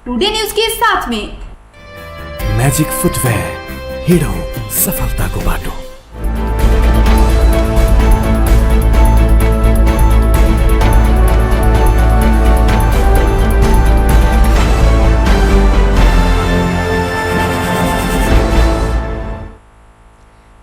Today news के साथ में मैजिक फुटवेयर, हिड़ो सफलता को बाटो।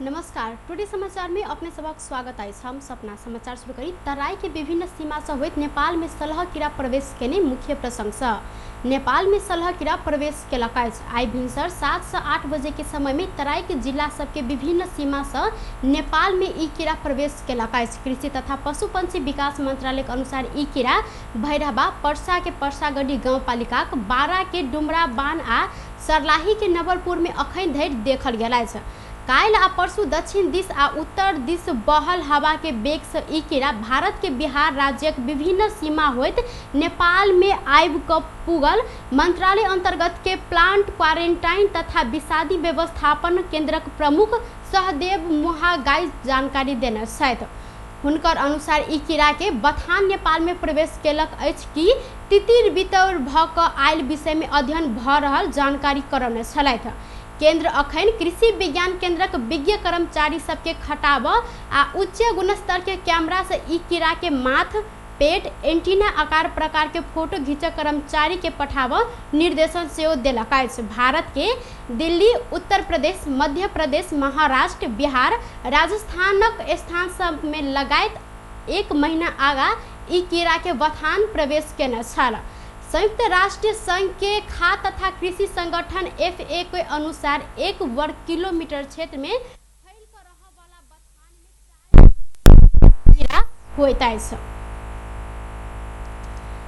नमस्कार, टुडे समाचार में अपने सबक स्वागत है। हम सपना समाचार शुरू करी। तराई के विभिन्न सीमा से हुए नेपाल में सलह कीड़ा प्रवेश के मुख्य प्रशंसा। नेपाल में सलह कीड़ा प्रवेश के आई भिनसर 7 से 8 बजे के समय में तराई के जिला सबके विभिन्न सीमा से नेपाल में ई कीड़ा प्रवेश के कृषि तथा पशु पंछी विकास मंत्रालय के अनुसार ई कीड़ा भैरहबा पर्सा के पर्सागढ़ी गाउँपालिका 12 के डुमरा बान आ सर्लाही के नवलपुर में अखन धरि देखल गया है। काल आ परसू दक्षिण दिश आ उत्तर दिश बहल हवा के बेग से ई कीड़ा भारत के बिहार राज्य के विभिन्न सीमा होइत नेपाल में आबि क पुगल। मंत्रालय अंतर्गत के प्लांट क्वारेंटाइन तथा विषादी व्यवस्थापन केंद्रक प्रमुख सहदेव मोहागाई जानकारी देने छथि। हुनकर अनुसार ई कीड़ा के बथान नेपाल में प्रवेश केलक अछि कि तितिर बितर भ क आयल विषय में अध्ययन भ रहल जानकारी करौने छलथि। केंद्र अखन कृषि विज्ञान केंद्रक विज्ञ कर्मचारी सबके खटाब आ उच्च गुणस्तर के कैमरा से ई कीड़ा के माथ, पेट, एंटीना आकार प्रकार के फोटो घींच कर्मचारी के पठाब निर्देशन से देलक अछि। भारत के दिल्ली, उत्तर प्रदेश, मध्य प्रदेश, महाराष्ट्र, बिहार, राजस्थानक स्थान सब में लगायत 1 महीना आगा ई कीड़ा के बथान प्रवेश केने छल। संयुक्त राष्ट्र संघ के खाद्य तथा कृषि संगठन FAO के अनुसार 1 वर्ग किलोमीटर क्षेत्र में फैल कर रह वाला बथान में कीड़ा होइत अछि।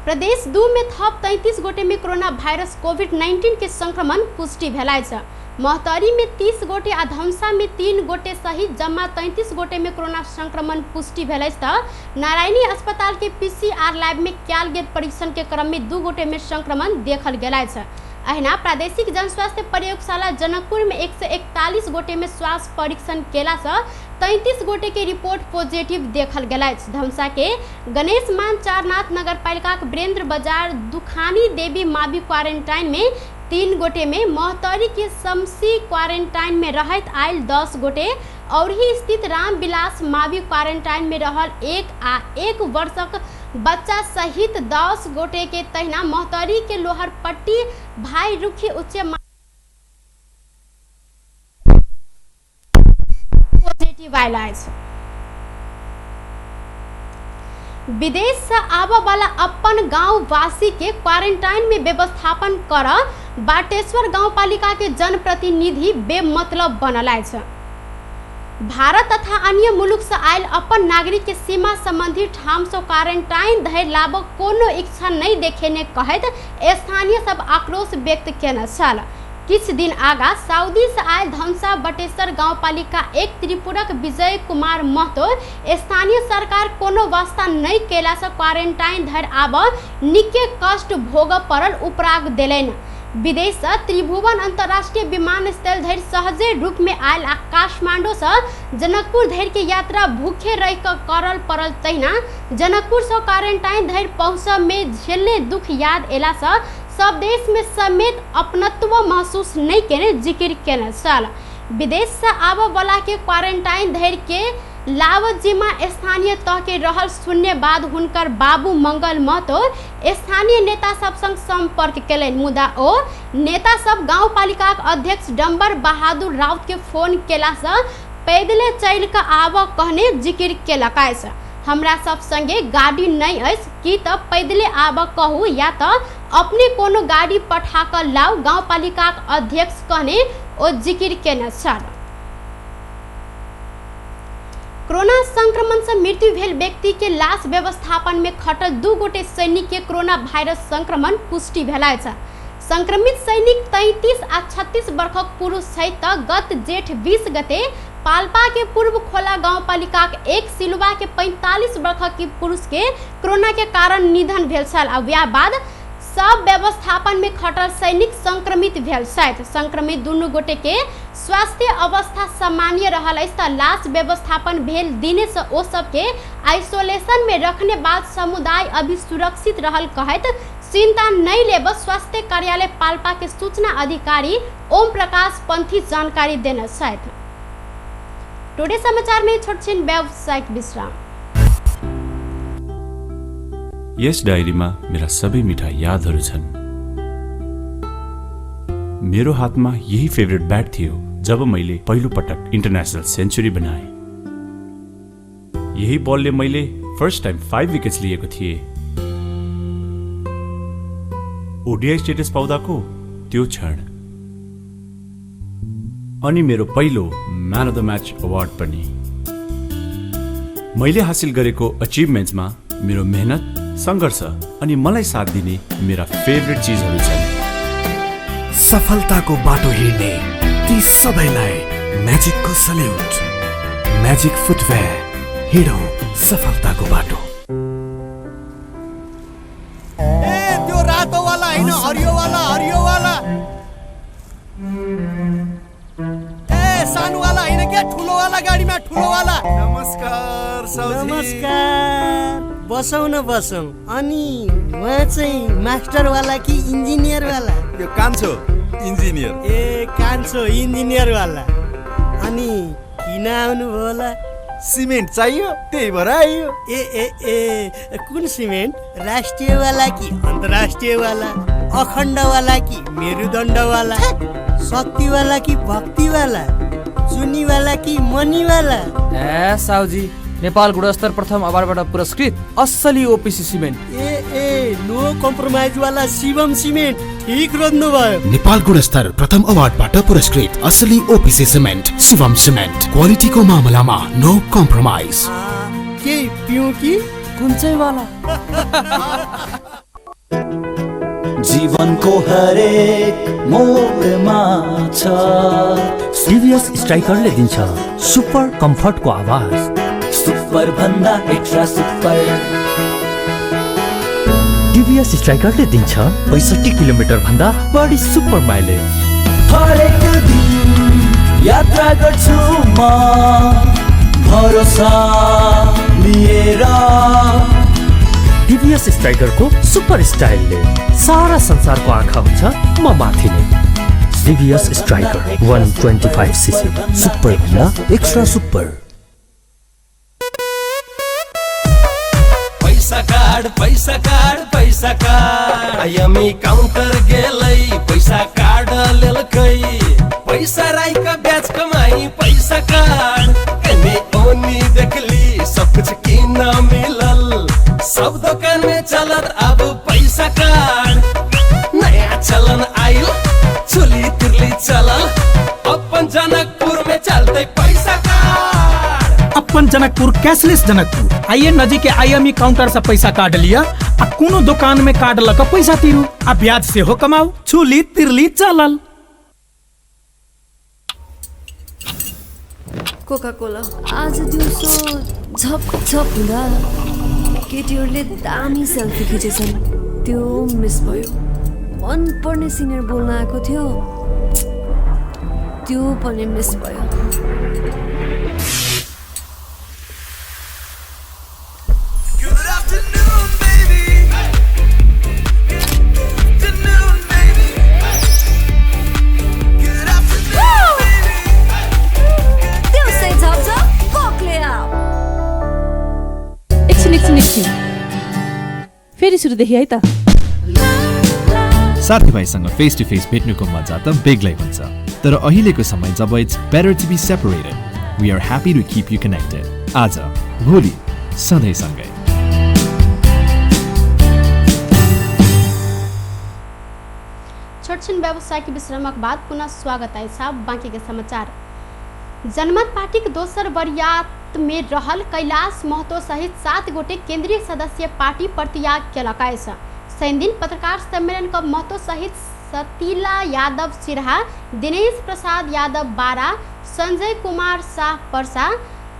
प्रदेश 2 में थप 33 गोटे में कोरोना वायरस कोविड-19 के संक्रमण पुष्टि भेल अछि। महतरी में 30 गोटे आ धमसा में 3 गोटे सहित जम्मा 33 गोटे में कोरोना संक्रमण पुष्टि भेल अछि। नारायणी अस्पताल के PCR लैब में कयल गेल परीक्षण के क्रम में 2 गोटे में संक्रमण देखल गेल अछि। अहिना प्रादेशिक जनस्वास्थ्य प्रयोगशाला जनकपुर में 141 गोटे में स्वास्थ्य परीक्षण केला से 33 गोटे के रिपोर्ट पॉजिटिव देखल गेल अछि। धमसा के गणेश मान चारनाथ नगर पालिका के ब्रेंद्र बाजार दुखानी देवी मावी क्वारंटाइन में 3 गोटे में, महतरी के शमसी क्वारंटाइन में रहत आयल 10 गोटे और ही स्थित रामविलास मावी क्वारंटाइन में रहल 1 वर्षक बच्चा सहित 10 गोटे के तहिना महतरी के लोहरपट्टी भाई रुखी उच्च पॉजिटिव आयल अछि। विदेश से आबा वाला अपन गांव वासी के क्वारंटाइन में व्यवस्थापन कर बाटेश्वर गांवपालिका के जनप्रतिनिधि बेमतलब बनल अछि। भारत तथा अन्य मुलुक से आयल अपन नागरिक के सीमा संबंधी ठाम से क्वारंटाइन धरि लाबक कोनो इच्छा नहीं देखेने कहत स्थानीय सब आक्रोश व्यक्त केने छल। किछ दिन आगा सऊदी से आयल धमसा बटेश्वर गांवपालिका 1 त्रिपुरक विजय कुमार महतो स्थानीय सरकार कोनो वास्ता नहीं केला से क्वारंटाइन धरि आब निके कष्ट भोग पड़ल उपराग देलनि। विदेश से त्रिभुवन अंतर्राष्ट्रीय विमानस्थल धरि सहजे रूप में आयल आ काठमांडू से जनकपुर धरि के यात्रा भूखे रह करल पड़ल। तहिना जनकपुर से क्वारंटाइन धरि पहुँच में झेलने दुख याद एला से सब देश में समेत अपनत्व महसूस नहीं केने जिक्र केने छल। विदेश से आबे वाला के क्वारंटाइन धरि के लाभ जिम्मा स्थानीय तह के रहल शून्य बाद हुनकर बाबू मंगल महतो स्थानीय नेता सब संग संपर्क केलनि, मुदा ओ नेता सब गांवपालिका अध्यक्ष डम्बर बहादुर राउत के फोन केला से पैदले चल के आब कहने जिक्र केलक अछि। हमरा सब संगे गाड़ी नहीं अछि कि त पैदले आब कहू या त अपने कोनो गाड़ी पठा कर लाओ, गांवपालिका अध्यक्ष कहने ओ जिक्र केने छल। कोरोना संक्रमण से मृत्यु भेल व्यक्ति के लाश व्यवस्थापन में खटल 2 गोटे सैनिक के कोरोना वायरस संक्रमण पुष्टि भेल अछि। संक्रमित सैनिक 33 आ 36 वर्षक पुरुष सहित गत जेठ 20 गते पाल्पा के पूर्व खोला गांवपालिका 1 सिलुवा के 45 वर्षक की पुरुष के कोरोना के कारण निधन भेल छल आ व्याह बाद सब व्यवस्थापन में खटल सैनिक संक्रमित भेल छथि। संक्रमित दुनू गोटे के स्वास्थ्य अवस्था सामान्य रहल अछि त लाश व्यवस्थापन भेल दिने से ओ सब के आइसोलेशन में रखने बाद समुदाय अभी सुरक्षित रहल कहत चिंता नहीं लेब स्वास्थ्य कार्यालय पाल्पा के सूचना अधिकारी ओम प्रकाश पंथी जानकारी देना साथ। टुडे समाचार में छोटछिन व्यावसायिक विश्राम। यस डायरीमा मेरा सबै मिठा यादहरू छन्। मेरो हातमा यही फेभरेट ब्याट थियो जब मैले पहिलो पटक इन्टरनेशनल सेन्चुरी बनाए। यही बलले मैले फर्स्ट टाइम 5 विकेट्स लिएको थिएँ। ओडीआई स्टेटस पाउँदाको त्यो क्षण अनि मेरो पहिलो man of the match award पनि। मैले हासिल गरेको अचिभमेन्ट्समा मेरो मेहनत, संघर्ष अनि मलाई साथ दिने मेरा फेभरेट चीजहरू छन्। सफलताको बाटो हिँड्ने ती सबैलाई म्याजिकको सल्युट। म्याजिक फुटवेयर, हिँडौँ सफलताको बाटो। त्यो रातो वाला हैन, हरियो वाला सानो वाला हैन क्या, ठुलो वाला गाडीमा ठुलो वाला। नमस्कार साउजी। नमस्कार। बसौँ न बसौँ। अनि उहाँ चाहिँ मास्टर वाला कि इन्जिनियर वाला? यो कान्छो इन्जिनियर। ए कान्छो इन्जिनियर वाला। अनि किन आउनु भयो होला? सिमेन्ट चाहियो त्यही भएर आइयो। ए कुन सिमेन्ट? राष्ट्रिय वाला कि अन्तर्राष्ट्रिय वाला? अखण्ड वाला कि मेरुदण्ड वाला? शक्ति वाला कि भक्ति वाला? चुनी वाला कि मनी वाला? ए साउजी, नेपाल गुणस्तर प्रथम अवार्डबाट पुरस्कृत असली ओपीसी सिमेन्ट। ए नो कम्प्रोमाइज वाला शिवम सिमेन्ट। ठीक रोज्नु भयो। नेपाल गुणस्तर प्रथम अवार्डबाट पुरस्कृत असली ओपीसी सिमेन्ट शिवम सिमेन्ट। क्वालिटीको मामलामा नो कम्प्रोमाइज। के पिउँ कि कुन चाहिँ वाला? जीवनको हरेक मोडमा छ सीरियस स्ट्राइकरले दिन्छ सुपर कम्फर्टको आवाज। सुपर भन्दा एक्स्ट्रा सुपर। टिभीएस स्ट्राइकरले दिन्छ 65 किलोमिटर भन्दा बढी सुपर माइलेज। हरेक दिन यात्रा गर्छु म भरोसा लिएर। टिभीएस स्ट्राइकरको सुपर स्टाइलले सारा संसारको आँखा हुन्छ म माथि नै। टिभीएस स्ट्राइकर 125 सीसी सुपर भन्दा एक्स्ट्रा सुपर। पैसा कार्ड आइएमई काउन्टर गेलै पैसा कार्ड लेलकै। पैसा राईका ब्याज कमाई पैसा कार्ड एने ओनी देखली सब कुछ किन मिलल। सब दुकान में चलत अब पैसा कार्ड। नया चलन आइल चोली तिरली चलल। अपन जनकपुर में चलते पैसा कार्ड। अपन जनकपुर कैशलेस जनकपुर आइए नजीक आईएमई काउंटर से पैसा काट लिया आ कोनो दुकान में काट लक पैसा तिरू आ ब्याज से हो कमाऊ। छुली तिरली चलल। कोका कोला आज दिउँसो झप झप हुँदा केटीहरूले दामी सेल्फी खिचेछन्। त्यो मिस भयो। मन पर्ने सिनियर बोल्न आएको थियो, त्यो पनि मिस भयो। फेरि सुरुदेखि है त। साथीभाइसँग फेस टु फेस भेट्नुको मजा त बेग्लै हुन्छ, तर अहिलेको समय जब it's better to be separated, we are happy to keep you connected. आज भोलि सधैँ सँगै। छोटछिन व्यावसायिक विश्रामक बाद पुनः स्वागत है साहब बाँकी के समाचार। जनमत पार्टी के दोसर वरियात में रहल कैलाश महतो सहित 7 गोटे केंद्रीय सदस्य पार्टी परित्याग केलक। शनि दिन पत्रकार सम्मेलन का महतो सहित सतीला यादव सिरहा, दिनेश प्रसाद यादव बारा, संजय कुमार शाह परसा,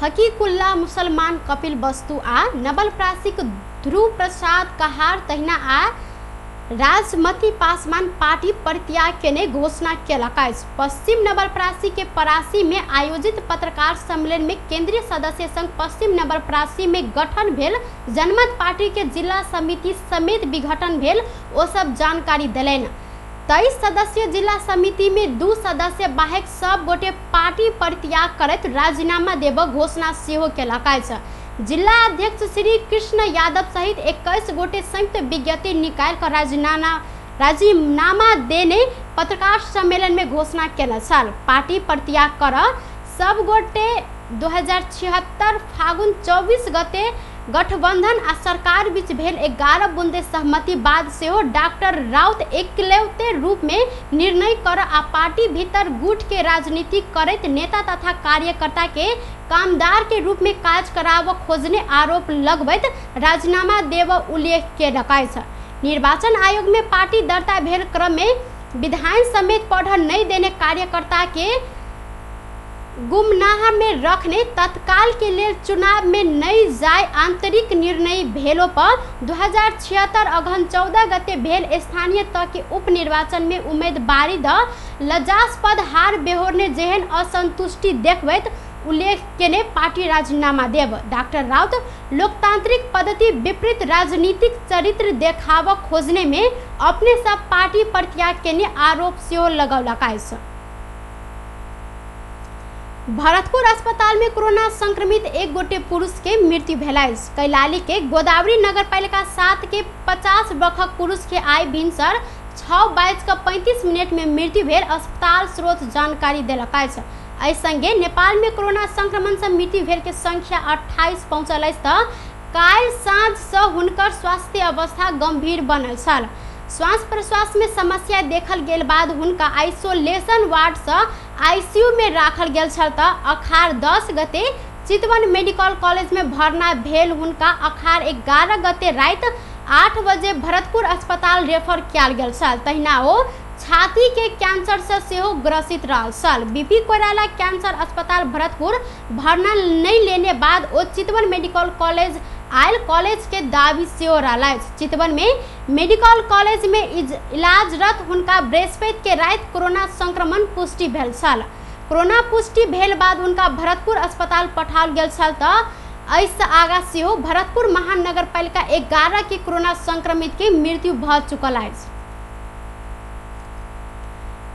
हकीकुल्ला मुसलमान कपिल वस्तु आ नवलप्रासीक ध्रुव प्रसाद कहार तहिना आ राजमती पासवान पार्टी परित्याग केने घोषणा केलक अछि। पश्चिम नवलपरासी के परासी में आयोजित पत्रकार सम्मेलन में केंद्रीय सदस्य संघ पश्चिम नवलपरासी में गठन भेल जनमत पार्टी के जिला समिति समेत विघटन भेल ओ सब जानकारी देलनि। 23 सदस्यीय जिला समिति में 2 सदस्य बाहेक सब गोटे पार्टी परित्याग करैत राजीनामा देब घोषणा सेहो केलक अछि। जिला अध्यक्ष श्री कृष्ण यादव सहित 21 गोटे संयुक्त विज्ञप्ति निकाल कर राजीनामा देने पत्रकार सम्मेलन में घोषणा केने छल। पार्टी परित्याग कर सब गोटे 2076 फागुन 24 गते गठबंधन आ सरकार बीच भेल 11 बुंदे सहमति बाद सेहो डॉक्टर राउत एकलौते रूप में निर्णय कर आ पार्टी भीतर गुट के राजनीति करैत नेता तथा कार्यकर्ता के कामदार के रूप में काज कराव खोजने आरोप लगबैत राजीनामा देव उल्लेख केलक अछि। निर्वाचन आयोग में पार्टी दर्ता भेल क्रम में विधान समेत पढ़ नहीं देने कार्यकर्ता के गुमनाह में रखने तत्काल के लिए चुनाव में नहीं जाए आंतरिक निर्णय भेलो पर 2076 अगहन 14 गते भेल स्थानीय तह के उप निर्वाचन में उम्मीदवारी द लज्जास्पद हार बेहोरने जेहन असंतुष्टि देखबैत उल्लेख केने पार्टी राजीनामा देव। डॉक्टर राउत लोकतांत्रिक पद्धति विपरीत राजनीतिक चरित्र देखाव खोजने में अपने सब पार्टी परित्याग केने आरोप सेहो लगौलक अछि। भरतपुर अस्पताल में कोरोना संक्रमित एक गोटे पुरुष के मृत्यु भेल अछि। कैलाली के गोदावरी नगरपालिका 7 के 50 वर्षक पुरुष के आइ भिनसर 6:35 में मृत्यु भेल अस्पताल स्रोत जानकारी देलक अछि। एहि संगे नेपाल में कोरोना संक्रमण से मृत्यु भेल के संख्या 28 पहुंचल अछि तऽ काल्हि साँझ से हुनकर स्वास्थ्य अवस्था गंभीर बनल छल। श्वास प्रश्वास में समस्या देखल गेल बाद हुनका आइसोलेशन वार्ड से आईसीयू में राखल गेल छल तऽ अखाड़ 10 गते चितवन मेडिकल कॉलेज में भर्ना भेल हुनका अखाड़ 11 गते राति 8 बजे भरतपुर अस्पताल रेफर कयल गेल छल। तहिना ओ छाती के कैंसर से सेहो ग्रसित रहल छल। बीपी कोइराला कैंसर अस्पताल भरतपुर भर्ना नहीं लेने बाद ओ चितवन मेडिकल कॉलेज आयल कॉलेज के दावी सेहो रहल अछि। चितवन में मेडिकल कॉलेज में इलाजरत हुनका बृहस्पति के राति कोरोना संक्रमण पुष्टि भेल छल। कोरोना पुष्टि भेल बाद हुनका भरतपुर अस्पताल पठाओल गेल छल तऽ एहिसँ आगाँ सेहो भरतपुर महानगरपालिका 11 के कोरोना संक्रमित के मृत्यु भऽ चुकल अछि।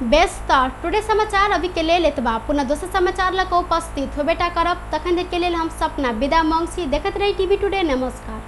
बेस्ट टुडे समाचार अभी के लेल एतबा। पुनः दोसर समाचार लऽ कऽ उपस्थित होबेटा करब। तखन धरि के लेल हम सपना विदा मांगसी। देखैत रही टीवी टुडे। नमस्कार।